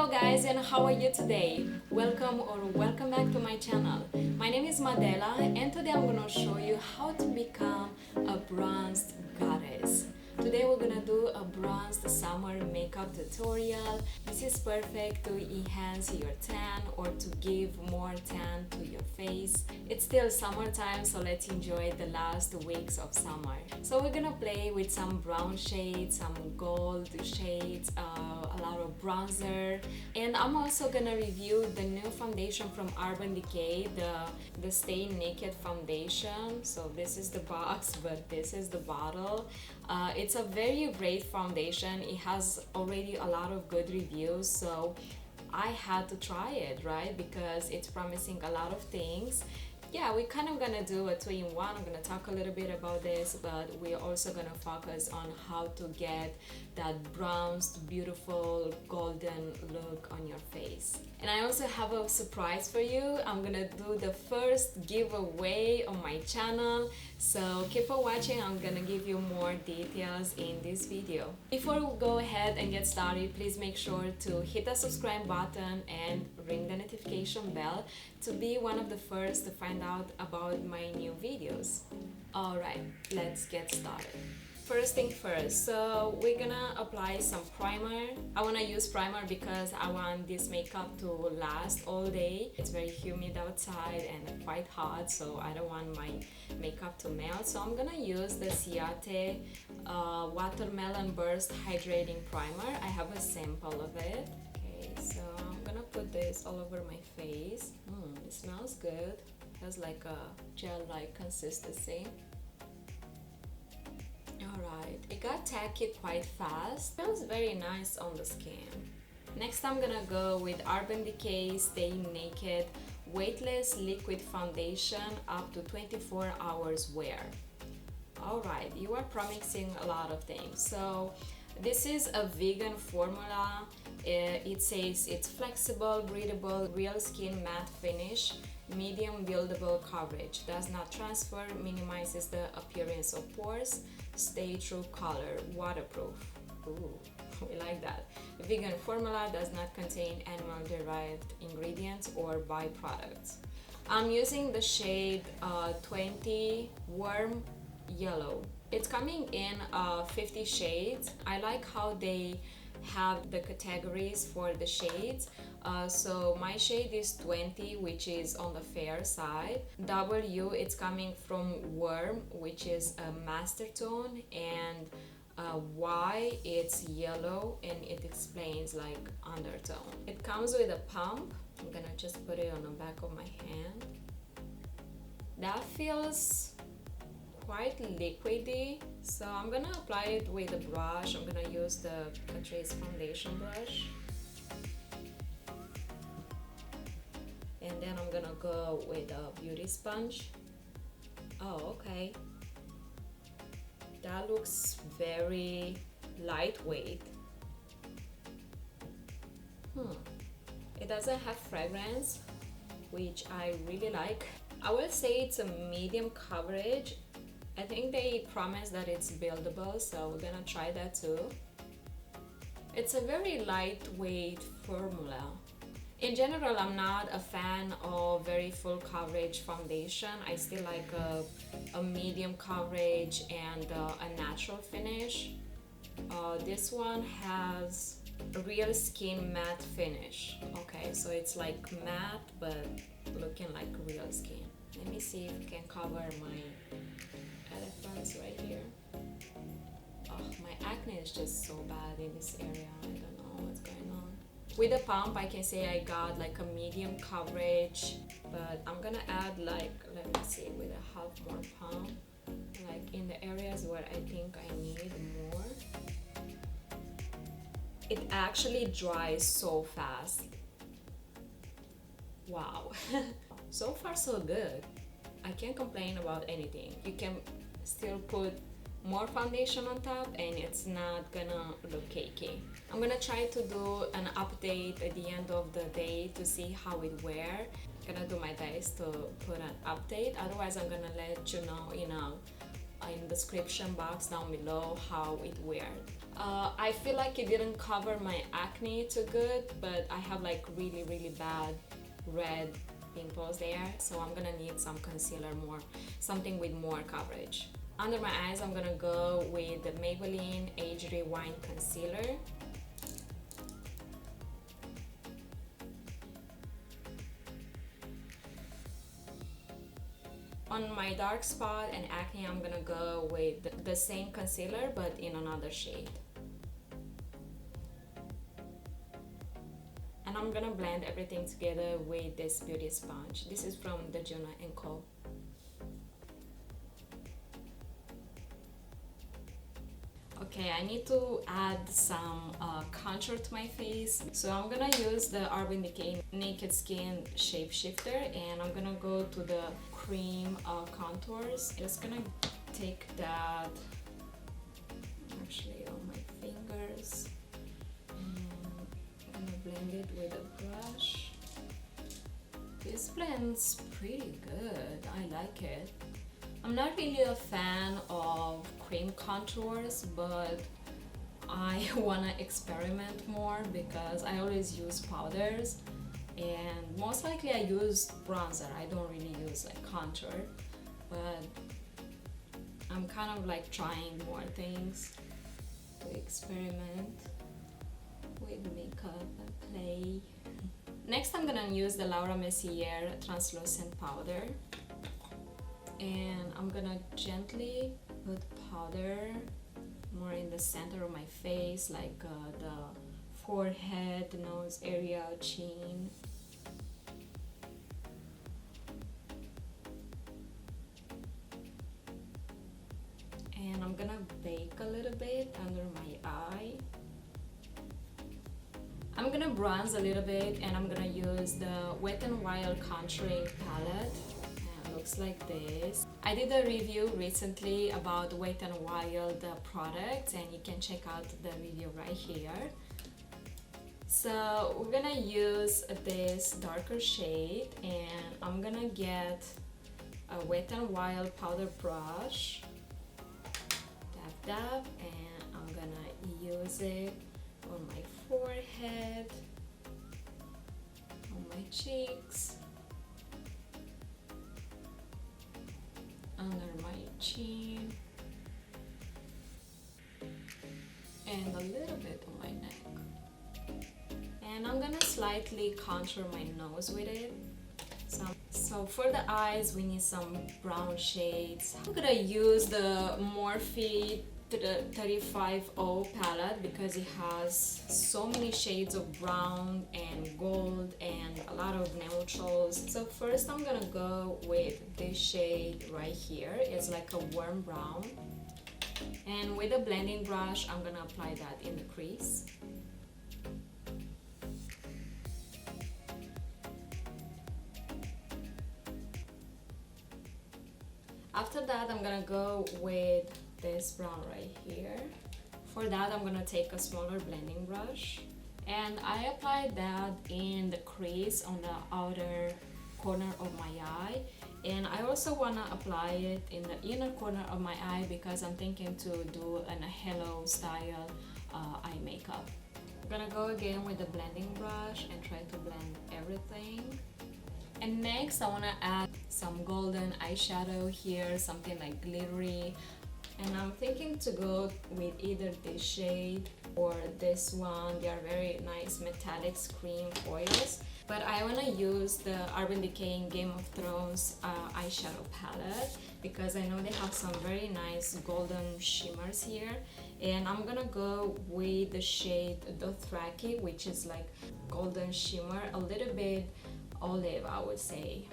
guys, and how are you today? Welcome back to my channel. My name is Madella and today I'm gonna show you how to become a bronzed goddess. Today we're gonna do a bronzed summer makeup tutorial. This is perfect to enhance your tan or to give more tan to your face. It's still summertime, so let's enjoy the last weeks of summer. So we're gonna play with some brown shades, some gold shades, a lot of bronzer, and I'm also gonna review the new foundation from Urban Decay, the Stay Naked foundation. So this is the box, but this is the bottle. It's a very great foundation. It has already a lot of good reviews, so I had to try it, right? Because it's promising a lot of things. Yeah, we're kind of gonna do a 2-in-1. I'm gonna talk a little bit about this, but we're also gonna focus on how to get that bronzed, beautiful, golden look on your face. And I also have a surprise for you. I'm gonna do the first giveaway on my channel, so keep on watching. I'm gonna give you more details in this video. Before we go ahead and get started, please make sure to hit the subscribe button and ring the notification bell to be one of the first to find out about my new videos. Alright, let's get started. First thing first, so we're gonna apply some primer. I wanna use primer because I want this makeup to last all day. It's very humid outside and quite hot, so I don't want my makeup to melt. So I'm gonna use the Ciate Watermelon Burst Hydrating Primer. I have a sample of it. Okay, so I'm gonna put this all over my face. It smells good. It has like a gel-like consistency. Alright, it got tacky quite fast. Smells very nice on the skin. Next I'm gonna go with Urban Decay Stay Naked Weightless Liquid Foundation up to 24 hours wear. Alright, you are promising a lot of things. So this is a vegan formula. It says it's flexible, breathable, real skin matte finish, medium buildable coverage, does not transfer, minimizes the appearance of pores, stay true color, waterproof. Ooh, we like that. Vegan formula does not contain animal derived ingredients or byproducts. I'm using the shade 20 Warm Yellow. It's coming in 50 shades. I like how they have the categories for the shades. So my shade is 20, which is on the fair side. W, it's coming from Warm, which is a master tone, and Y, it's yellow, and it explains like undertone. It comes with a pump. I'm gonna just put it on the back of my hand. That feels quite liquidy, so I'm gonna apply it with a brush. I'm gonna use the Catrice foundation brush, and then I'm gonna go with a beauty sponge. Oh, okay, that looks very lightweight. It doesn't have fragrance, which I really like. I will say it's a medium coverage. I think they promise that it's buildable, so we're gonna try that too. It's a very lightweight formula. In general, I'm not a fan of very full coverage foundation. I still like a medium coverage and a natural finish. This one has a real skin matte finish. Okay, so it's like matte but looking like real skin. Let me see if I can cover my elephants right here. Oh, my acne is just so bad in this area. I don't know what's going on. With the pump, I can say I got like a medium coverage, but I'm gonna add like, let me see, with a half more pump, like in the areas where I think I need more. It actually dries so fast. Wow. So far so good. I can't complain about anything. You can still put more foundation on top and it's not gonna look cakey. I'm gonna try to do an update at the end of the day to see how it wear. I'm gonna do my best to put an update, otherwise I'm gonna let you know in a in the description box down below how it wears. I feel like it didn't cover my acne too good, but I have like really bad red pimples there, so I'm gonna need some concealer, something with more coverage. Under my eyes, I'm gonna go with the Maybelline Age Rewind Concealer. On my dark spot and acne, I'm gonna go with the same concealer but in another shade. And I'm gonna blend everything together with this beauty sponge. This is from the Juno & Co. Okay, I need to add some contour to my face. So I'm gonna use the Urban Decay Naked Skin Shapeshifter, and I'm gonna go to the cream contours. Just gonna take that actually on my fingers. I'm gonna blend it with a brush. This blends pretty good. I like it. I'm not really a fan of cream contours, but I wanna experiment more because I always use powders, and most likely I use bronzer. I don't really use like contour, but I'm kind of like trying more things to experiment with makeup and play. Next, I'm gonna use the Laura Mercier translucent powder. And I'm gonna gently put powder more in the center of my face, like the forehead, the nose area, chin. And I'm gonna bake a little bit under my eye. I'm gonna bronze a little bit, and I'm gonna use the Wet n Wild contouring palette. Looks like this. I did a review recently about Wet n Wild products, and you can check out the review right here. So we're gonna use this darker shade, and I'm gonna get a Wet n Wild powder brush, dab, and I'm gonna use it on my forehead, on my cheeks, under my chin, and a little bit on my neck. And I'm gonna slightly contour my nose with it. So for the eyes, we need some brown shades. I'm gonna use the Morphe 35O palette because it has so many shades of brown and gold and a lot of neutrals. So first I'm gonna go with this shade right here. It's like a warm brown, and with a blending brush I'm gonna apply that in the crease. After that, I'm gonna go with this brown right here. For that, I'm gonna take a smaller blending brush, and I applied that in the crease on the outer corner of my eye, and I also wanna apply it in the inner corner of my eye because I'm thinking to do a halo style eye makeup. I'm gonna go again with the blending brush and try to blend everything. And next, I wanna add some golden eyeshadow here, something like glittery. And I'm thinking to go with either this shade or this one. They are very nice metallic cream foils. But I want to use the Urban Decay Game of Thrones eyeshadow palette because I know they have some very nice golden shimmers here. And I'm gonna go with the shade Dothraki, which is like golden shimmer, a little bit olive, I would say.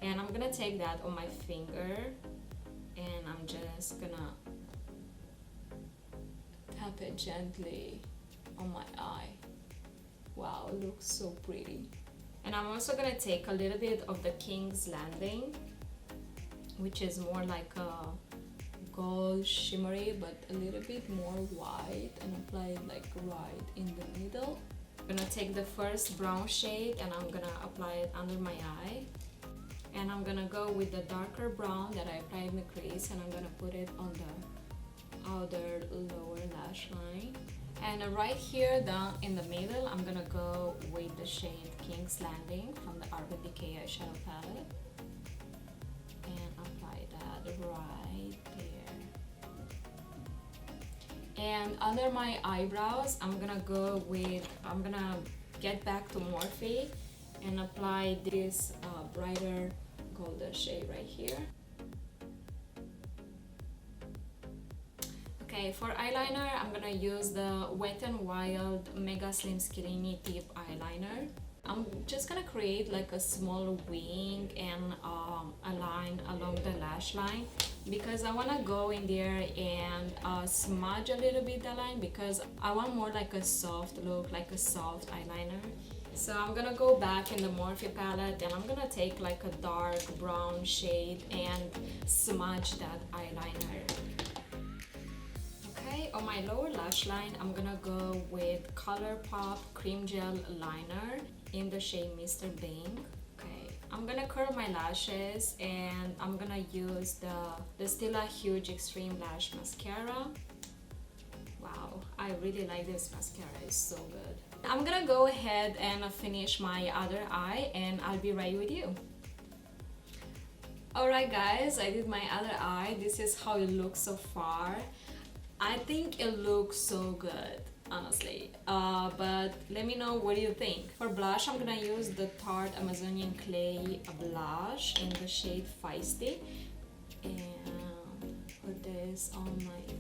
And I'm gonna take that on my finger, and I'm just gonna tap it gently on my eye. Wow, it looks so pretty. And I'm also gonna take a little bit of the King's Landing, which is more like a gold shimmery but a little bit more white, and apply it like right in the middle. I'm gonna take the first brown shade and I'm gonna apply it under my eye. And I'm gonna go with the darker brown that I applied in the crease, and I'm gonna put it on the outer lower lash line. And right here down in the middle, I'm gonna go with the shade King's Landing from the Urban Decay eyeshadow palette and apply that right there. And under my eyebrows, I'm gonna get back to Morphe and apply this brighter golden shade right here. Okay, for eyeliner, I'm gonna use the Wet n Wild Mega Slim Skinny Tip eyeliner. I'm just gonna create like a small wing and a line along the lash line, because I wanna go in there and smudge a little bit the line, because I want more like a soft look, like a soft eyeliner. So I'm gonna go back in the Morphe palette and I'm gonna take like a dark brown shade and smudge that eyeliner. Okay, on my lower lash line, I'm gonna go with ColourPop Cream Gel Liner in the shade Mr. Bing. Okay, I'm gonna curl my lashes and I'm gonna use the Stila Huge Extreme Lash Mascara. Wow, I really like this mascara, it's so good. I'm gonna go ahead and finish my other eye and I'll be right with you. Alright guys, I did my other eye. This is how it looks so far. I think it looks so good, honestly, but let me know what do you think. For blush, I'm gonna use the Tarte Amazonian Clay blush in the shade Feisty and put this on my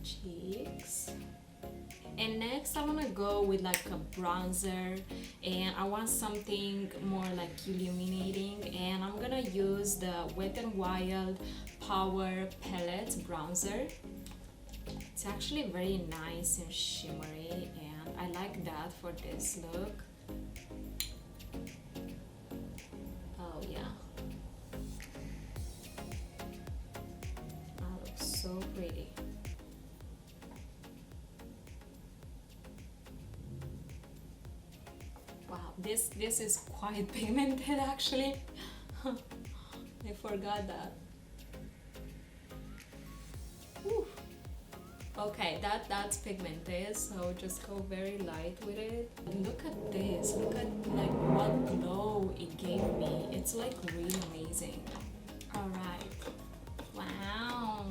cheeks. And next I want to go with like a bronzer, and I want something more like illuminating, and I'm gonna use the Wet n Wild Power Palettes bronzer. It's actually very nice and shimmery, and I like that for this look. Oh yeah, that looks so pretty. Wow, this is quite pigmented actually. I forgot that. Whew. Okay, that's pigmented, so just go very light with it. Look at this, look at like what glow it gave me. It's like really amazing. Alright, wow,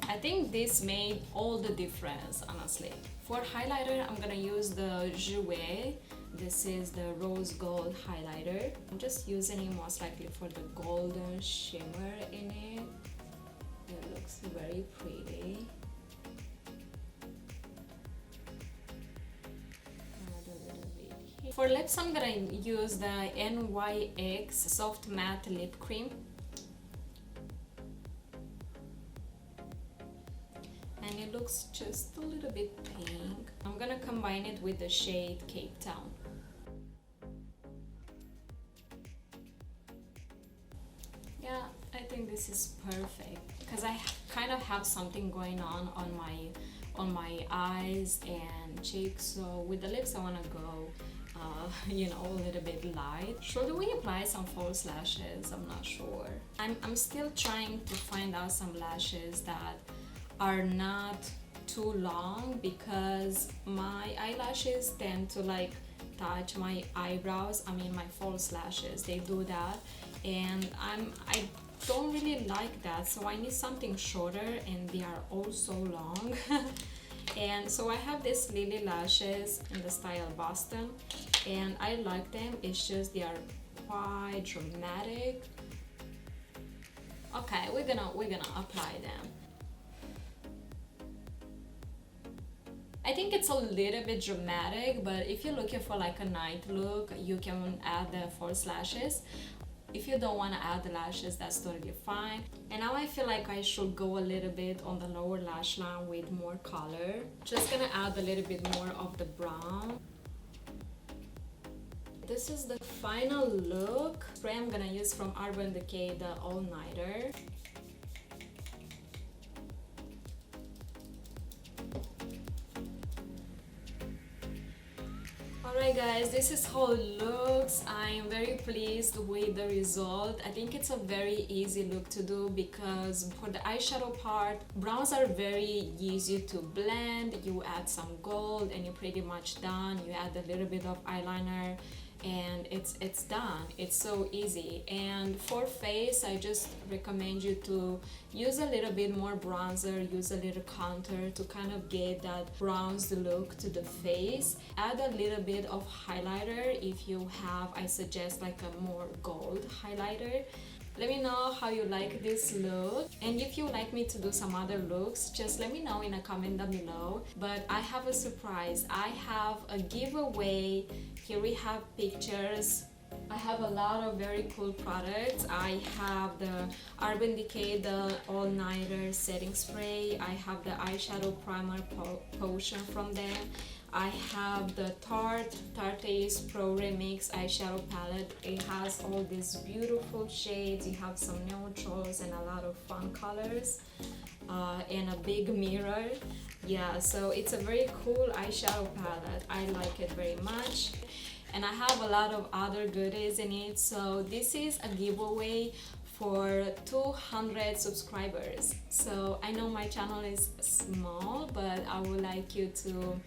I think this made all the difference, honestly. For highlighter, I'm gonna use the Jouer. This is the rose gold highlighter. I'm just using it most likely for the golden shimmer in it. It looks very pretty. For lips, I'm gonna use the NYX Soft Matte Lip Cream. And it looks just a little bit pink. I'm gonna combine it with the shade Cape Town. Yeah, I think this is perfect, because I kind of have something going on my eyes and cheeks. So with the lips, I want to go you know, a little bit light. Should we apply some false lashes? I'm not sure. I'm still trying to find out some lashes that are not too long, because my eyelashes tend to like touch my eyebrows. I mean, my false lashes, they do that, and I don't really like that, so I need something shorter, and they are all so long. And so I have these Lily lashes in the style Boston, and I like them. It's just they are quite dramatic. Okay, we're gonna apply them. I think it's a little bit dramatic, but if you're looking for like a night look, you can add the false lashes. If you don't want to add the lashes, that's totally fine. And now I feel like I should go a little bit on the lower lash line with more color. Just gonna add a little bit more of the brown. This is the final look. Spray I'm gonna use from Urban Decay, the All Nighter. Alright guys, this is how it looks. I am very pleased with the result. I think it's a very easy look to do because for the eyeshadow part, browns are very easy to blend. You add some gold and you're pretty much done. You add a little bit of eyeliner and it's done. It's so easy. And for face, I just recommend you to use a little bit more bronzer, use a little contour to kind of get that bronzed look to the face. Add a little bit of highlighter if you have. I suggest like a more gold highlighter. Let me know how you like this look, and if you would like me to do some other looks, just let me know in a comment down below. But I have a surprise. I have a giveaway. Here we have pictures. I have a lot of very cool products. I have the Urban Decay, the All Nighter Setting Spray. I have the eyeshadow primer potion from them. I have the Tarte's Pro Remix eyeshadow palette. It has all these beautiful shades. You have some neutrals and a lot of fun colors, and a big mirror. Yeah, so it's a very cool eyeshadow palette. I like it very much. And I have a lot of other goodies in it. So this is a giveaway for 200 subscribers. So I know my channel is small, but I would like you to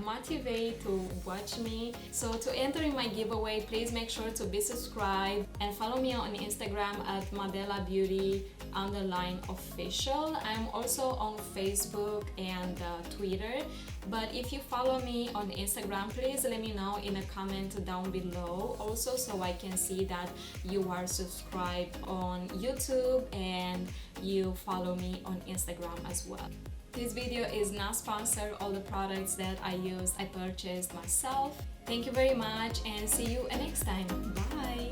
motivate to watch me. So to enter in my giveaway, please make sure to be subscribed and follow me on Instagram at Madella Beauty _official. I'm also on Facebook and Twitter. But if you follow me on Instagram, please let me know in a comment down below also, so I can see that you are subscribed on YouTube and you follow me on Instagram as well. This video is not sponsored. All the products that I used, I purchased myself. Thank you very much and see you next time. Bye!